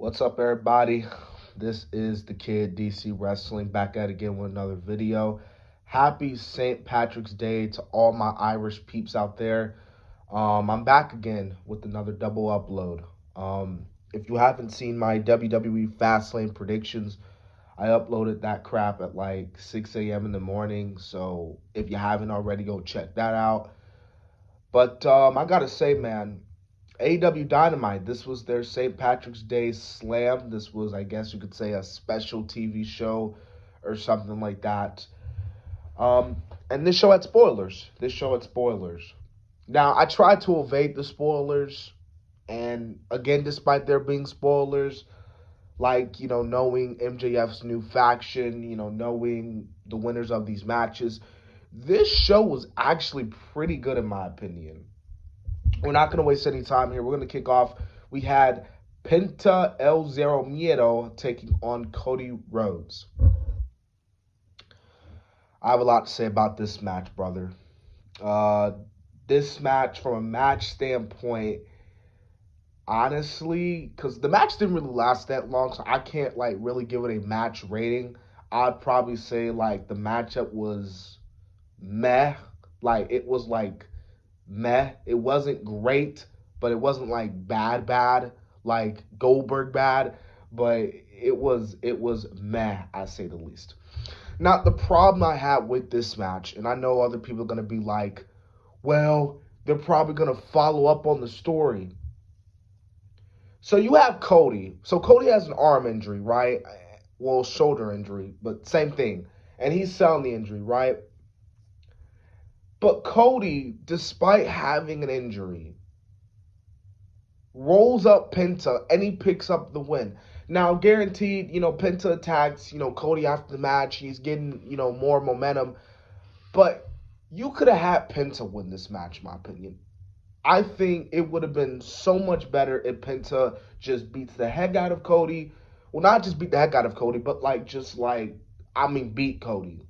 What's up, everybody? This is the Kid DC Wrestling back at it again with another video. Happy St. Patrick's Day to all my Irish peeps out there. I'm back again with another double upload. If you haven't seen my WWE Fastlane predictions, I uploaded that crap at like 6 a.m. in the morning. So if you haven't already, go check that out. But I gotta say, man, AEW Dynamite. This was their St. Patrick's Day slam. This was, I guess you could say, a special TV show or something like that. And this show had spoilers. Now, I tried to evade the spoilers. And again, despite there being spoilers, like, knowing MJF's new faction, knowing the winners of these matches, this show was actually pretty good in my opinion. We're not going to waste any time here. We're going to kick off. We had Penta El Zero Miedo taking on Cody Rhodes. I have a lot to say about this match, brother. This match, from a match standpoint, honestly, because the match didn't really last that long, so I can't really give it a match rating. I'd probably say the matchup was meh. It was meh. It wasn't great, but it wasn't bad, like Goldberg bad, but it was meh, I say the least. Now, the problem I had with this match, and I know other people are going to be like, well, they're probably going to follow up on the story. So you have Cody. So Cody has an arm injury, right? Well, shoulder injury, but same thing. And he's selling the injury, right? But Cody, despite having an injury, rolls up Penta and he picks up the win. Now, guaranteed, Penta attacks, Cody after the match. He's getting, more momentum. But you could have had Penta win this match, in my opinion. I think it would have been so much better if Penta just beats the heck out of Cody. Well, not just beat the heck out of Cody, but beat Cody.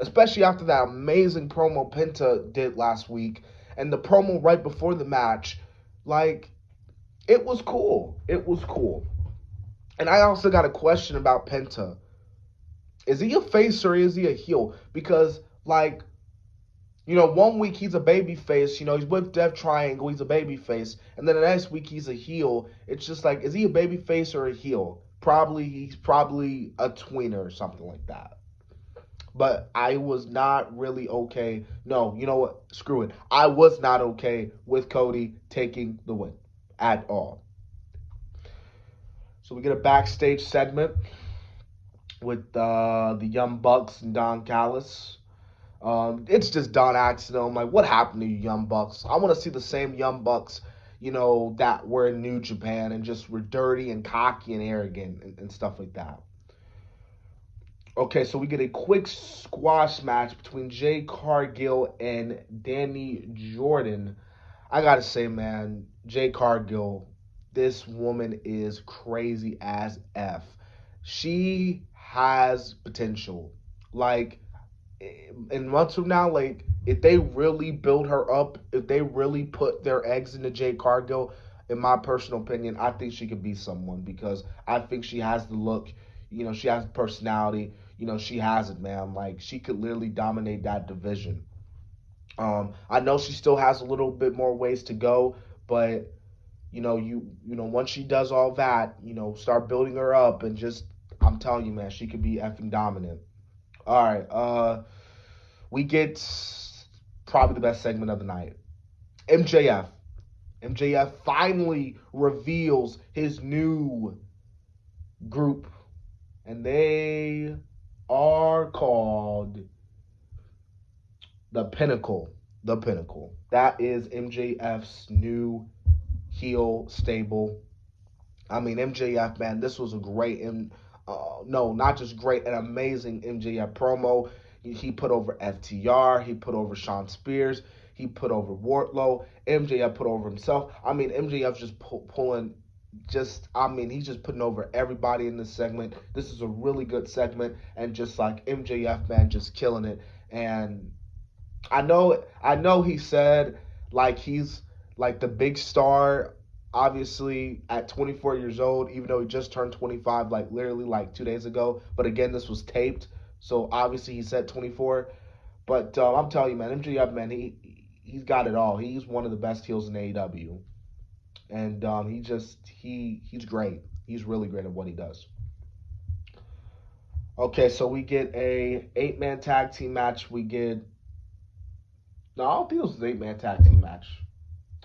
Especially after that amazing promo Penta did last week and the promo right before the match. It was cool. It was cool. And I also got a question about Penta. Is he a face or is he a heel? Because, 1 week he's a baby face. He's with Death Triangle. He's a baby face. And then the next week he's a heel. It's just is he a baby face or a heel? He's probably a tweener or something like that. But I was not really okay. No, you know what? Screw it. I was not okay with Cody taking the win at all. So we get a backstage segment with the Young Bucks and Don Callis. It's just Don asking them, what happened to you Young Bucks? I want to see the same Young Bucks, that were in New Japan and just were dirty and cocky and arrogant and stuff like that. Okay, so we get a quick squash match between Jade Cargill and Dani Jordan. I gotta say, man, Jade Cargill, this woman is crazy as F. She has potential. In months from now, if they really build her up, if they really put their eggs into Jade Cargill, in my personal opinion, I think she could be someone because I think she has the look. She has the personality. She has it, man. She could literally dominate that division. I know she still has a little bit more ways to go, but once she does all that, start building her up and I'm telling you, man, she could be effing dominant. All right, we get probably the best segment of the night. MJF. MJF finally reveals his new group. And they are called the Pinnacle. The Pinnacle. That is MJF's new heel stable. MJF, man, this was a great, not just great, an amazing MJF promo. He put over FTR. He put over Shawn Spears. He put over Wardlow. MJF put over himself. MJF's just pulling... he's just putting over everybody in this segment. This is a really good segment, and just MJF, man, just killing it. And I know he said he's the big star obviously at 24 years old, even though he just turned 25, like literally like 2 days ago. But again, this was taped, so obviously he said 24. But I'm telling you, man, MJF, man, he's got it all. He's one of the best heels in AEW, and he's great. He's really great at what he does. Okay, so we get a 8-man tag team match. We get no, I don't think it was an 8-man tag team match.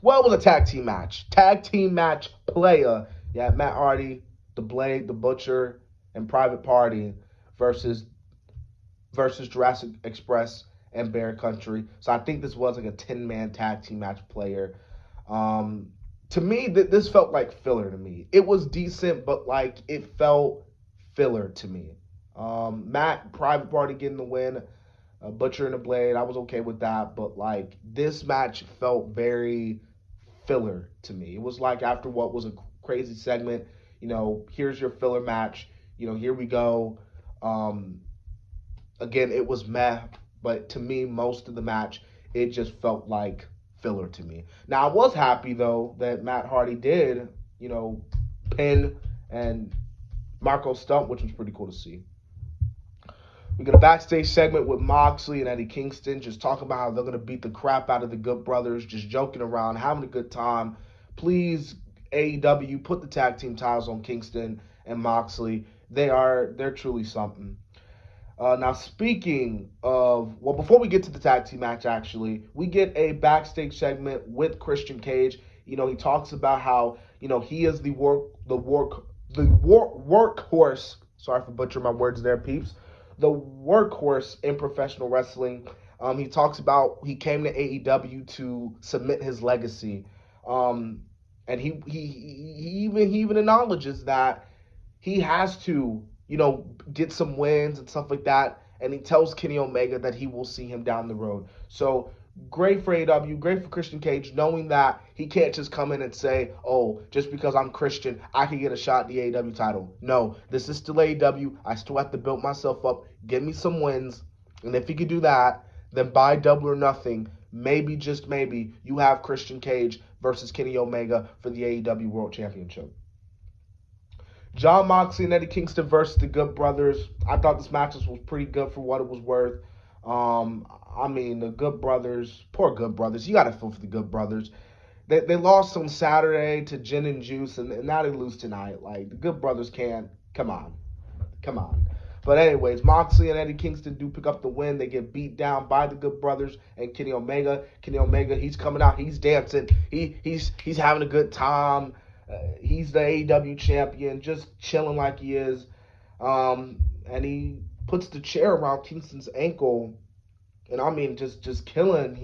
Well, it was a tag team match. Tag team match player. Yeah, Matt Hardy, the Blade, the Butcher, and Private Party versus Jurassic Express and Bear Country. So I think this was like a 10-man tag team match player. Um, to me, this felt like filler to me. It was decent, but like it felt filler to me. Matt, Private Party getting the win. Butcher and the Blade, I was okay with that, but like this match felt very filler to me. It was like after what was a crazy segment, here's your filler match. Here we go. Um, Again, it was meh, but to me, most of the match, it just felt like filler to me. Now, I was happy though that Matt Hardy did, pin and Marco Stunt, which was pretty cool to see. We get a backstage segment with Moxley and Eddie Kingston just talking about how they're going to beat the crap out of the Good Brothers, just joking around, having a good time. Please, AEW, put the tag team titles on Kingston and Moxley. They're truly something. Now, speaking of, well, before we get to the tag team match, actually, we get a backstage segment with Christian Cage. He talks about how he is the workhorse. Sorry for butchering my words there, peeps. The workhorse in professional wrestling. He talks about he came to AEW to submit his legacy, and he even acknowledges that he has to get some wins and stuff like that. And he tells Kenny Omega that he will see him down the road. So great for AEW, great for Christian Cage, knowing that he can't just come in and say, oh, just because I'm Christian, I can get a shot at the AEW title. No, this is still AEW. I still have to build myself up, get me some wins. And if he can do that, then by Double or Nothing, maybe, just maybe, you have Christian Cage versus Kenny Omega for the AEW World Championship. Jon Moxley and Eddie Kingston versus the Good Brothers. I thought this match was pretty good for what it was worth. The Good Brothers, poor Good Brothers. You got to feel for the Good Brothers. They lost on Saturday to Gin and Juice, and now they lose tonight. Like, the Good Brothers can't. Come on. But anyways, Moxley and Eddie Kingston do pick up the win. They get beat down by the Good Brothers and Kenny Omega. Kenny Omega, he's coming out. He's dancing. He's having a good time. He's the AEW champion, just chilling like he is. And he puts the chair around Kingston's ankle. And just killing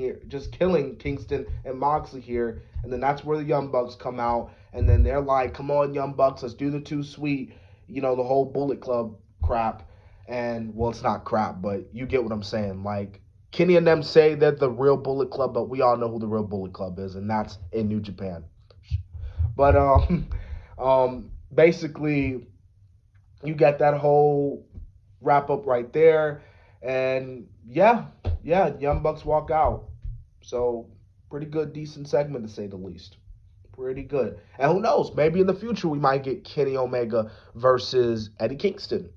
Kingston and Moxley here. And then that's where the Young Bucks come out. And then they're like, come on, Young Bucks, let's do the Too Sweet. The whole Bullet Club crap. And, well, it's not crap, but you get what I'm saying. Like, Kenny and them say they're the real Bullet Club, but we all know who the real Bullet Club is, and that's in New Japan. But basically, you get that whole wrap up right there, and yeah, Young Bucks walk out. So pretty good, decent segment to say the least. Pretty good. And who knows? Maybe in the future we might get Kenny Omega versus Eddie Kingston.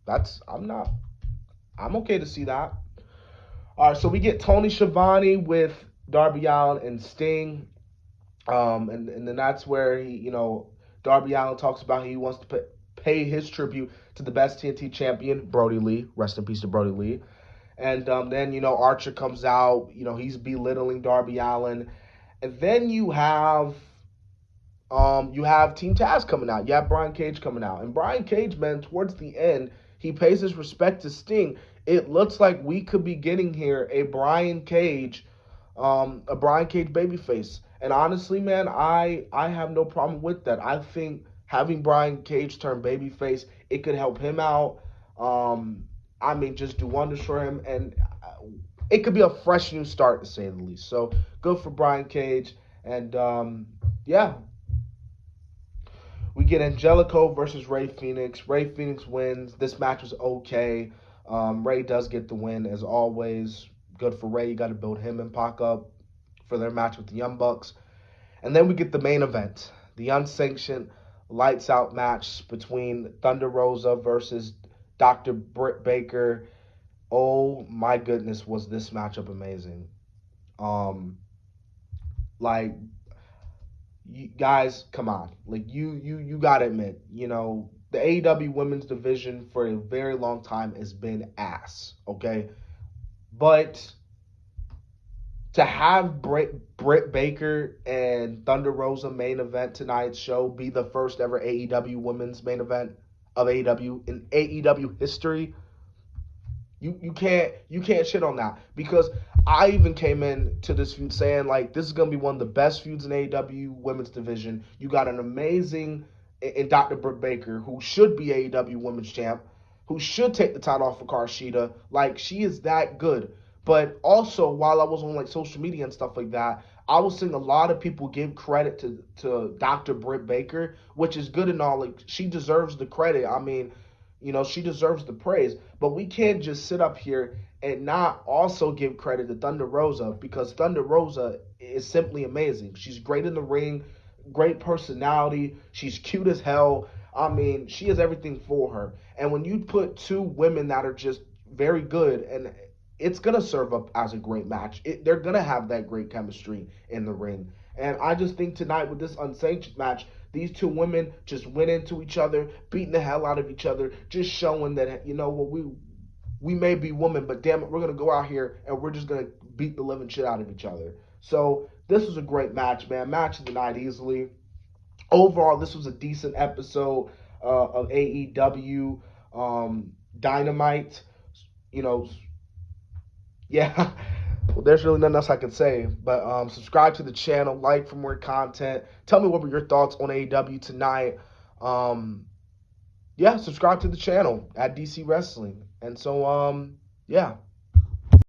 I'm okay to see that. All right, so we get Tony Schiavone with Darby Allin and Sting. And then that's where Darby Allin talks about he wants to pay his tribute to the best TNT champion, Brodie Lee. Rest in peace to Brodie Lee. And then Archer comes out. He's belittling Darby Allin. And then you have Team Taz coming out. You have Brian Cage coming out. And Brian Cage, man, towards the end, he pays his respect to Sting. It looks like we could be getting here a Brian Cage babyface. And honestly, man, I have no problem with that. I think having Brian Cage turn babyface, it could help him out. Just do wonders for him. And it could be a fresh new start, to say the least. So, good for Brian Cage. And, we get Angelico versus Rey Fenix. Rey Fenix wins. This match was okay. Rey does get the win, as always. Good for Rey. You got to build him and Pac up for their match with the Young Bucks. And then we get the main event. the unsanctioned lights out match between Thunder Rosa versus Dr. Britt Baker. Oh my goodness, was this matchup amazing. Um like you guys, come on. Like you got to admit, the AEW women's division for a very long time has been ass, okay? But to have Britt Baker and Thunder Rosa main event tonight's show be the first ever AEW women's main event of AEW in AEW history, you can't shit on that, because I even came into this feud saying like this is gonna be one of the best feuds in AEW women's division. You got an amazing in Dr. Britt Baker, who should be AEW women's champ, who should take the title off of Karshida. Like, she is that good. But also, while I was on like social media and stuff like that, I was seeing a lot of people give credit to Dr. Britt Baker, which is good and all. Like, she deserves the credit. I mean, she deserves the praise. But we can't just sit up here and not also give credit to Thunder Rosa, because Thunder Rosa is simply amazing. She's great in the ring, great personality. She's cute as hell. I mean, she has everything for her. And when you put two women that are just very good, and it's going to serve up as a great match, they're going to have that great chemistry in the ring. And I just think tonight with this unsanctioned match, these two women just went into each other, beating the hell out of each other, just showing that, what we may be women, but damn it, we're going to go out here and we're just going to beat the living shit out of each other. So this was a great match, man. Match of the night easily. Overall, this was a decent episode of AEW Dynamite. You know, yeah. Well, there's really nothing else I can say. But subscribe to the channel, like for more content. Tell me what were your thoughts on AEW tonight. Yeah, subscribe to the channel at DC Wrestling. And so, yeah.